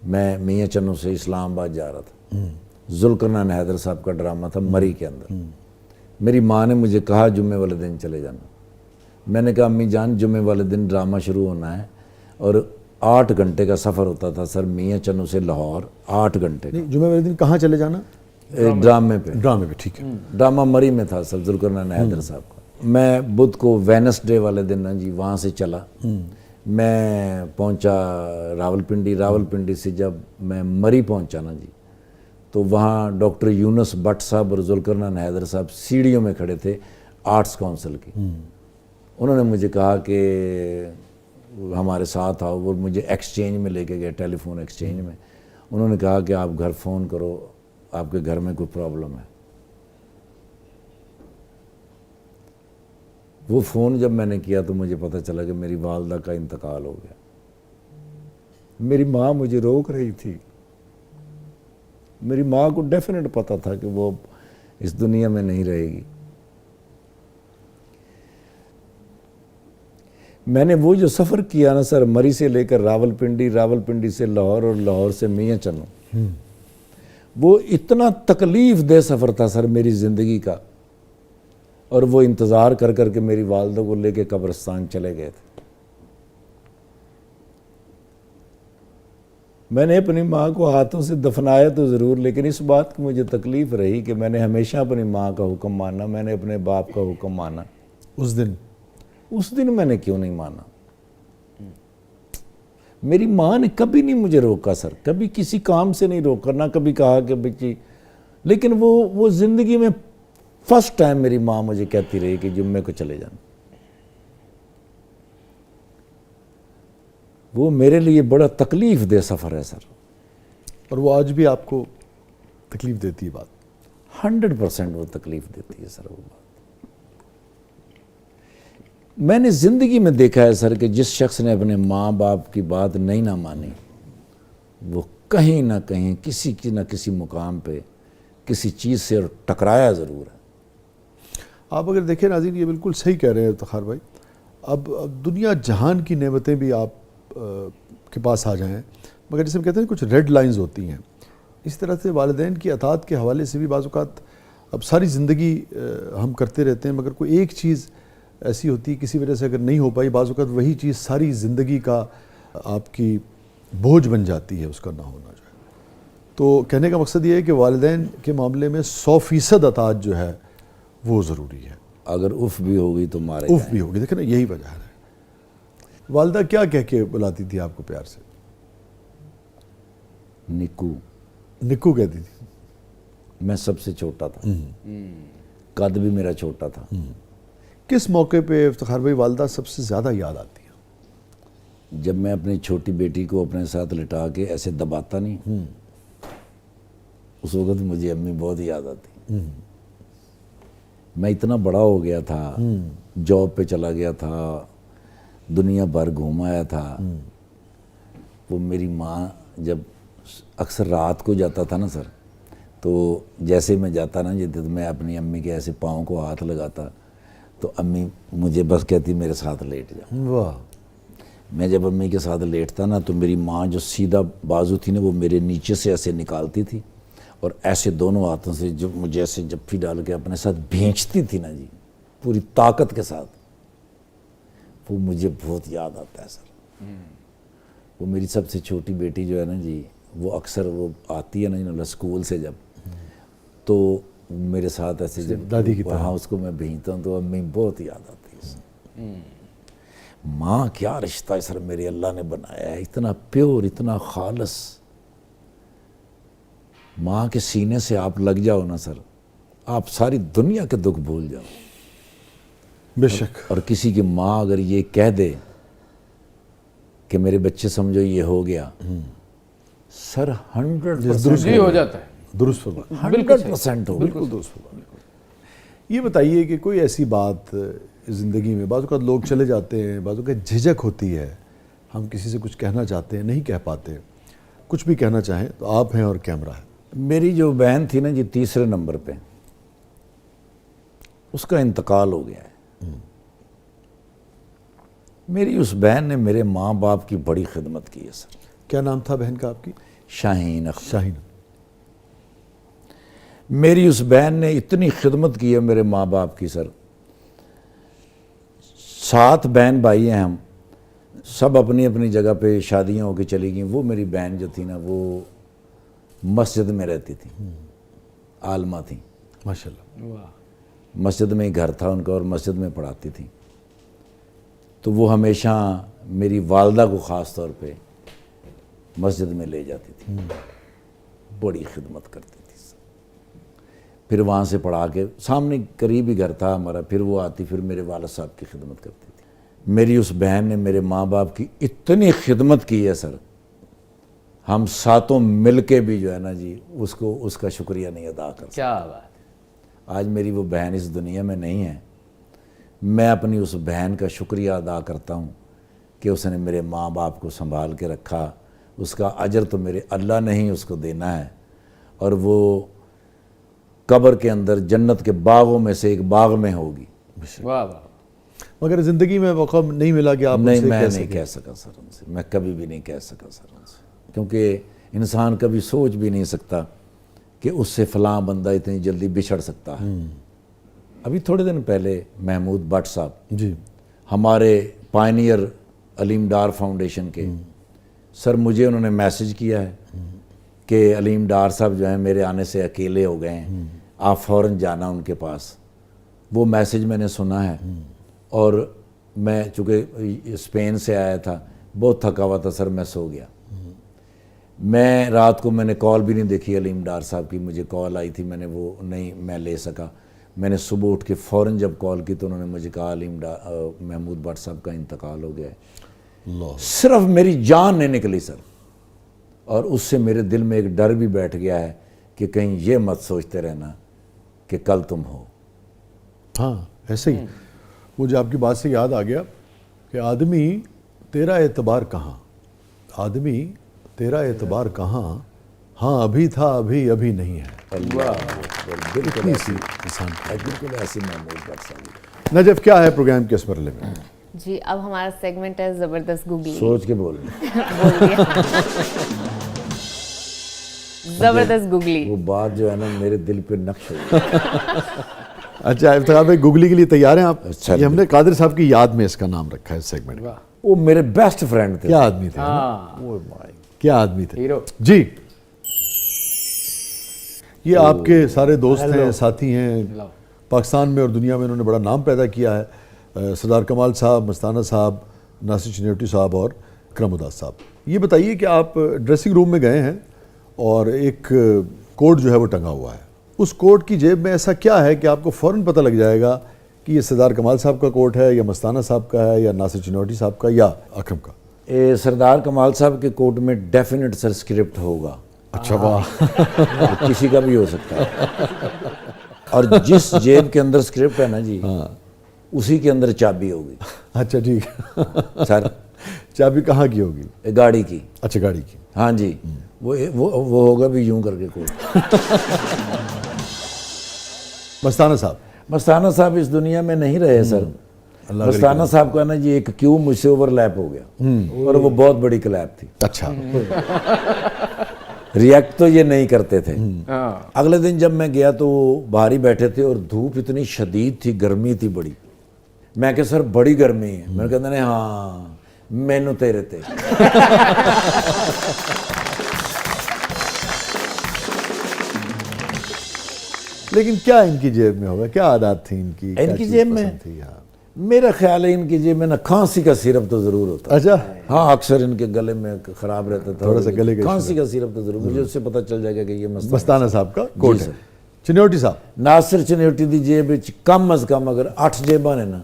میں میاں چنو سے اسلام آباد جا رہا تھا، ذوالقرنین حیدر صاحب کا ڈرامہ تھا مری کے اندر۔ میری ماں نے مجھے کہا جمعے والے دن چلے جانا۔ میں نے کہا امی جان جمعے والے دن ڈرامہ شروع ہونا ہے، اور 8 گھنٹے کا سفر ہوتا تھا سر میاں چنو سے لاہور، 8 گھنٹے کا۔ جمعے والے دن کہاں چلے جانا؟ ڈرامے پہ۔ ڈرامے پہ، ٹھیک ہے۔ ڈرامہ مری میں تھا سر، ذوالقرنین حیدر صاحب کا۔ میں بدھ کو وینسڈے والے دن نا جی وہاں سے چلا، میں پہنچا راولپنڈی سے جب میں مری پہنچا نا جی، تو وہاں ڈاکٹر یونس بٹ صاحب اور ذوالقرنین حیدر صاحب سیڑھیوں میں کھڑے تھے آرٹس کونسل کی۔ انہوں نے مجھے کہا کہ ہمارے ساتھ آؤ، وہ مجھے ایکسچینج میں لے کے گئے، ٹیلی فون ایکسچینج میں۔ انہوں نے کہا کہ آپ گھر فون کرو، آپ کے گھر میں کوئی پرابلم ہے۔ وہ فون جب میں نے کیا تو مجھے پتہ چلا کہ میری والدہ کا انتقال ہو گیا۔ میری ماں مجھے روک رہی تھی، میری ماں کو ڈیفینیٹ پتہ تھا کہ وہ اس دنیا میں نہیں رہے گی۔ میں نے وہ جو سفر کیا نا سر، مری سے لے کر راولپنڈی سے لاہور، اور لاہور سے میاں چنو، وہ اتنا تکلیف دہ سفر تھا سر میری زندگی کا۔ اور وہ انتظار کر کر کے میری والدہ کو لے کے قبرستان چلے گئے تھے۔ میں نے اپنی ماں کو ہاتھوں سے دفنایا تو ضرور، لیکن اس بات کی مجھے تکلیف رہی کہ میں نے ہمیشہ اپنی ماں کا حکم مانا، میں نے اپنے باپ کا حکم مانا۔ اس دن میں نے کیوں نہیں مانا؟ میری ماں نے کبھی نہیں مجھے روکا سر، کبھی کسی کام سے نہیں روکا، نہ کبھی کہا کہ بچی، لیکن وہ زندگی میں فرسٹ ٹائم میری ماں مجھے کہتی رہی کہ جمعے کو چلے جانا۔ وہ میرے لیے بڑا تکلیف دہ سفر ہے سر۔ اور وہ آج بھی آپ کو تکلیف دیتی ہے بات؟ 100% وہ تکلیف دیتی ہے سر وہ بات۔ میں نے زندگی میں دیکھا ہے سر کہ جس شخص نے اپنے ماں باپ کی بات نہیں نہ مانی، وہ کہیں نہ کہیں کسی نہ کسی مقام پہ کسی چیز سے ٹکرایا ضرور ہے۔ آپ اگر دیکھیں ناظرین، یہ بالکل صحیح کہہ رہے ہیں افتخار بھائی۔ اب دنیا جہان کی نعمتیں بھی آپ کے پاس آ جائیں، مگر جسے ہم کہتے ہیں کچھ ریڈ لائنز ہوتی ہیں، اس طرح سے والدین کی اطاعت کے حوالے سے بھی بعض اوقات اب ساری زندگی ہم کرتے رہتے ہیں، مگر کوئی ایک چیز ایسی ہوتی ہے کسی وجہ سے اگر نہیں ہو پائی، بعض اوقات وہی چیز ساری زندگی کا آپ کی بوجھ بن جاتی ہے، اس کا نہ ہونا جو ہے۔ تو کہنے کا مقصد یہ ہے کہ والدین کے معاملے میں 100% اطاعت جو ہے وہ ضروری ہے۔ اگر اف بھی ہوگی تو مارے اف بھی ہوگی، دیکھیں نا یہی وجہ ہے۔ والدہ کیا کہہ کے بلاتی تھی آپ کو پیار سے؟ نکو نکو کہتی تھی؟ میں سب سے چھوٹا تھا، قد بھی میرا چھوٹا تھا۔ کس موقع پہ افتخار بھائی والدہ سب سے زیادہ یاد آتی ہے؟ جب میں اپنی چھوٹی بیٹی کو اپنے ساتھ لٹا کے ایسے دباتا نہیں، اس وقت مجھے امی بہت یاد آتی۔ میں اتنا بڑا ہو گیا تھا، جاب پہ چلا گیا تھا، دنیا بھر گھوم آیا تھا۔ وہ میری ماں جب اکثر رات کو جاتا تھا نا سر، تو جیسے میں جاتا نا جی، تو میں اپنی امی کے ایسے پاؤں کو ہاتھ لگاتا تو امی مجھے بس کہتی میرے ساتھ لیٹ جا۔ واہ! میں جب امی کے ساتھ لیٹتا نا تو میری ماں جو سیدھا بازو تھی نا وہ میرے نیچے سے ایسے نکالتی تھی، اور ایسے دونوں ہاتھوں سے جو مجھے ایسے جپھی ڈال کے اپنے ساتھ بھینچتی تھی نا جی، پوری طاقت کے ساتھ۔ وہ مجھے بہت یاد آتا ہے سر۔ وہ میری سب سے چھوٹی بیٹی جو ہے نا جی، وہ اکثر وہ آتی ہے نا اسکول سے جب، تو میرے ساتھ ایسے جب دادی کی طرح اس کو میں بھیجتا ہوں تو امی بہت یاد آتی ہے۔ ماں کیا رشتہ ہے سر میرے اللہ نے بنایا ہے، اتنا پیور، اتنا خالص۔ ماں کے سینے سے آپ لگ جاؤ نا سر، آپ ساری دنیا کے دکھ بھول جاؤ۔ بے شک۔ اور کسی کی ماں اگر یہ کہہ دے کہ میرے بچے سمجھو یہ ہو گیا، سر 100% ہو جاتا ہے۔ درست فرمایا، 100% ہو۔ بالکل درست فرمایا۔ یہ بتائیے کہ کوئی ایسی بات زندگی میں، بعض اوقات لوگ چلے جاتے ہیں، بعض اوقات جھجک ہوتی ہے، ہم کسی سے کچھ کہنا چاہتے ہیں نہیں کہہ پاتے، کچھ بھی کہنا چاہیں تو آپ ہیں اور کیمرہ ہے۔ میری جو بہن تھی نا جی 3 نمبر پہ، اس کا انتقال ہو گیا ہے۔ میری اس بہن نے میرے ماں باپ کی بڑی خدمت کی ہے سر۔ کیا نام تھا بہن کا آپ کی؟ شاہین اختر. شاہین. میری اس بہن نے اتنی خدمت کی ہے میرے ماں باپ کی سر. 7 بہن بھائی ہیں ہم, سب اپنی اپنی جگہ پہ شادیاں ہو کے چلی گئیں. وہ میری بہن جو تھی نا وہ مسجد میں رہتی تھی, عالمہ تھی ماشاء اللہ. مسجد میں ہی گھر تھا ان کا اور مسجد میں پڑھاتی تھی. تو وہ ہمیشہ میری والدہ کو خاص طور پہ مسجد میں لے جاتی تھی, بڑی خدمت کرتی تھی. پھر وہاں سے پڑھا کے سامنے قریب ہی گھر تھا ہمارا, پھر وہ آتی پھر میرے والد صاحب کی خدمت کرتی تھی. میری اس بہن نے میرے ماں باپ کی اتنی خدمت کی ہے سر, ہم ساتوں مل کے بھی جو ہے نا جی اس کا شکریہ نہیں ادا کر سکتے. کیا بات. آج میری وہ بہن اس دنیا میں نہیں ہے, میں اپنی اس بہن کا شکریہ ادا کرتا ہوں کہ اس نے میرے ماں باپ کو سنبھال کے رکھا. اس کا اجر تو میرے اللہ نے ہی اس کو دینا ہے, اور وہ قبر کے اندر جنت کے باغوں میں سے ایک باغ میں ہوگی. واہ واہ. مگر زندگی میں موقع نہیں ملا کہ آپ نہیں, ان سے میں کہہ نہیں سکیں. کہہ سکا سر ان سے, میں کبھی بھی نہیں کہہ سکا سر ان سے, کیونکہ انسان کبھی سوچ بھی نہیں سکتا کہ اس سے فلاں بندہ اتنی جلدی بچھڑ سکتا ہے. ابھی تھوڑے دن پہلے محمود بٹ صاحب جی ہمارے پائنیئر علیم ڈار فاؤنڈیشن کے, سر مجھے انہوں نے میسج کیا ہے کہ علیم ڈار صاحب جو ہیں میرے آنے سے اکیلے ہو گئے ہیں, آپ فوراً جانا ان کے پاس. وہ میسج میں نے سنا ہے, اور میں چونکہ اسپین سے آیا تھا, بہت تھکا ہوا تھا سر, میں سو گیا. میں رات کو میں نے کال بھی نہیں دیکھی علیم ڈار صاحب کی, مجھے کال آئی تھی, میں نے وہ نہیں میں لے سکا. میں نے صبح اٹھ کے فوراً جب کال کی تو انہوں نے مجھے کہا محمود بٹ صاحب کا انتقال ہو گیا ہے. اللہ. صرف میری جان نہیں نکلی سر, اور اس سے میرے دل میں ایک ڈر بھی بیٹھ گیا ہے کہ کہیں یہ مت سوچتے رہنا کہ کل تم ہو. ہاں ایسے ہی. مجھے آپ کی بات سے یاد آ گیا کہ آدمی تیرا اعتبار کہاں, آدمی تیرا اعتبار کہاں, ہاں ابھی تھا ابھی نہیں ہے. بالکل ایسی انسان کی. بالکل ایسی محمود بٹ صاحب. نجف کیا ہے پروگرام کے اس مرحلے میں؟ جی اب ہمارا سیگمنٹ ہے زبردست گوگلی. سوچ کے بول بول دیا. زبردست گوگلی. وہ بات جو ہے نا میرے دل پہ نقش ہو گئی. اچھا افتخار بھائی گوگلی کے لیے تیار ہیں آپ؟ اچھا یہ ہم نے قادر صاحب کی یاد میں اس کا نام رکھا ہے اس سیگمنٹ کا. وہ میرے بیسٹ فرینڈ تھے. کیا آدمی تھے, کیا آدمی تھے. ہیرو. جی یہ آپ کے سارے دوست ہیں, ساتھی ہیں, پاکستان میں اور دنیا میں انہوں نے بڑا نام پیدا کیا ہے. سردار کمال صاحب, مستانہ صاحب, ناصر چنیوٹی صاحب اور اکرم اداس صاحب. یہ بتائیے کہ آپ ڈریسنگ روم میں گئے ہیں اور ایک کوٹ جو ہے وہ ٹنگا ہوا ہے. اس کوٹ کی جیب میں ایسا کیا ہے کہ آپ کو فوراً پتہ لگ جائے گا کہ یہ سردار کمال صاحب کا کوٹ ہے یا مستانہ صاحب کا ہے یا ناصر چنیوٹی صاحب کا یا اکرم کا؟ سردار کمال صاحب کے کوٹ میں ڈیفینٹ سر اسکرپٹ ہوگا. اچھا واہ. کسی کا بھی ہو سکتا ہے. اور جس جیب کے اندر اسکرپٹ ہے نا جی, اسی کے اندر چابی ہوگی. اچھا ٹھیک. سر چابی کہاں کی ہوگی؟ گاڑی کی. اچھا گاڑی کی. ہاں جی, وہ ہوگا بھی یوں کر کے کوٹ. مستانہ صاحب. مستانہ صاحب اس دنیا میں نہیں رہے سر. مستانہ صاحب کا نا جی ایک کیو مجھ سے اوور لیپ ہو گیا, اور وہ بہت بڑی کلیپ تھی. اچھا. ریئیکٹ تو یہ نہیں کرتے تھے. اگلے دن جب میں گیا تو وہ باہر ہی بیٹھے تھے اور دھوپ اتنی شدید تھی, گرمی تھی بڑی. میں کہ سر بڑی گرمی ہے. میں نے کہتے ہیں ہاں مینو تیرے تے. لیکن کیا ان کی جیب میں ہوگا, کیا عادات تھی ان کی؟ ان کی جیب میں میرا خیال ہے ان کی جیب میں نا کھانسی کا سیرپ تو ضرور ہوتا. اچھا. ہاں اکثر ان کے گلے میں خراب رہتا تھا, تھوڑا سا گلے کا کھانسی کا سیرپ تو ضرور. مجھے اس سے پتہ چل جائے گا کہ یہ مستانہ صاحب کا کوٹ ہے. چنیوٹی صاحب. ناصر چنیوٹی دی جیب کم از کم اگر 8 جیباں نے نا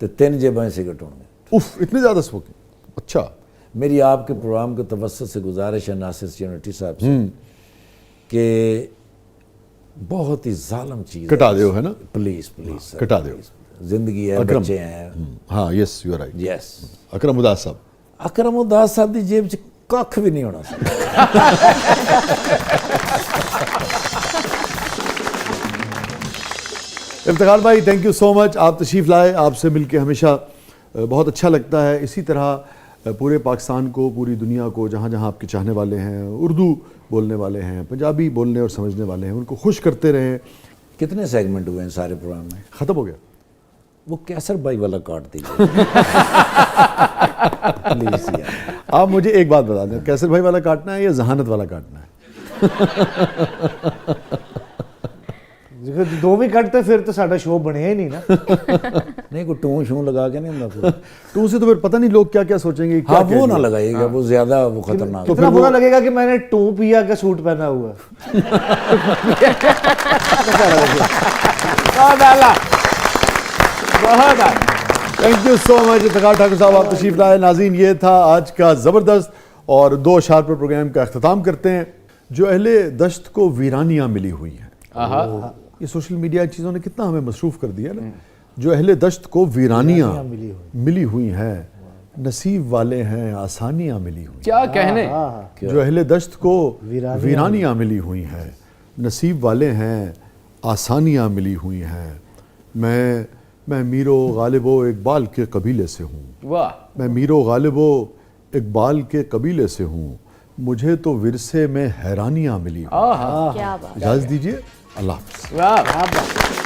تو 3 جیباں سگریٹ ہوں گے. اف اتنے زیادہ اسموکنگ. اچھا. میری آپ کے پروگرام کے توسط سے گزارش ہے ناصر چنیوٹی صاحب سے کہ بہت ہی ظالم چیز کٹا دیو ہے نا, پلیز پلیز کٹا دیو. زندگی ہے, بچے ہیں. ہاں یس یو آر رائٹ. یس. اکرم اداس صاحب. اکرم اداس صاحب دی جیب چ کھ بھی نہیں ہونا. افتخار بھائی تھینک یو سو مچ, آپ تشریف لائے. آپ سے مل کے ہمیشہ بہت اچھا لگتا ہے. اسی طرح پورے پاکستان کو، پوری دنیا کو، جہاں جہاں آپ کے چاہنے والے ہیں، اردو بولنے والے ہیں، پنجابی بولنے اور سمجھنے والے ہیں، ان کو خوش کرتے رہیں. کتنے سیگمنٹ ہوئے ہیں سارے پروگرام میں؟ ختم ہو گیا. وہ کیسر بھائی والا کاٹ دیجیے پلیز یار. آپ مجھے ایک بات بتا دیں، کیسر بھائی والا کاٹنا ہے یا ذہانت والا کاٹنا ہے؟ دو بھی کٹتے پھر تو ساڈا شو بنیا ہی نہیں نا. نہیں کوئی ٹون شون لگا کے نہیں ہوتا. تو اسے تو پھر پتہ نہیں لوگ کیا کیا سوچیں گے. ہاں وہ نہ لگائیے گا، وہ زیادہ وہ خطرناک. اتنا برا لگے گا کہ میں نے ٹو پیا کا سوٹ پہنا ہوا ہے. تھینک یو سو مچ افتخار ٹھاکر صاحب، آپ تشریف لائے. ناظرین یہ تھا آج کا زبردست، اور 2 اشعار پر پروگرام کا اختتام کرتے ہیں. جو اہل دشت کو ویرانیاں ملی ہوئی ہیں، یہ سوشل میڈیا چیزوں نے کتنا ہمیں مصروف کر دیا نا. جو اہل دشت کو ویرانیاں ملی ہوئی ہیں، نصیب والے ہیں آسانیاں ملی ہوئی. کیا کہنے. جو اہل دشت کو ویرانیاں ملی ہوئی ہیں، نصیب والے ہیں آسانیاں ملی ہوئی ہیں. میں میر و غالب و اقبال کے قبیلے سے ہوں. واہ. میں میر و غالب و اقبال کے قبیلے سے ہوں. مجھے تو ورثے میں حیرانیاں ملی ہوئی. کیا بات. اجازت دیجیے، اللہ حافظ. واہ.